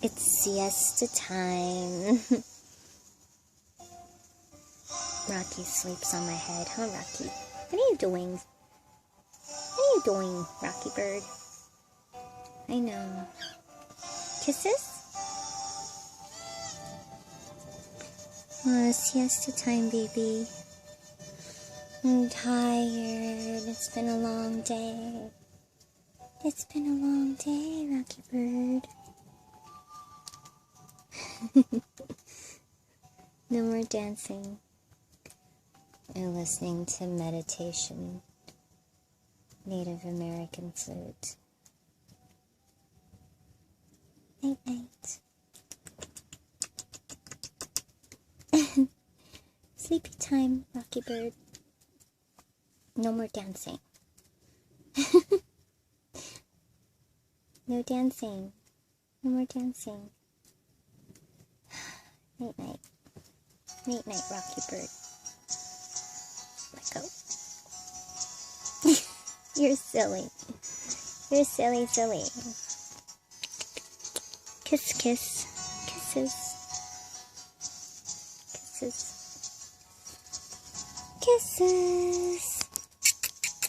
It's siesta time. Rocky sleeps on my head, huh, Rocky? What are you doing? What are you doing, Rocky bird? I know. Kisses? Oh, siesta time, baby. I'm tired. It's been a long day. It's been a long day, Rocky bird. No more dancing or listening to meditation, Native American flute. Night night. Sleepy time, Rocky bird. No more dancing. No dancing. No more dancing. Night night. Night night, Rocky bird. Let go. You're silly. You're silly, silly. Kiss, kiss. Kisses. Kisses. Kisses.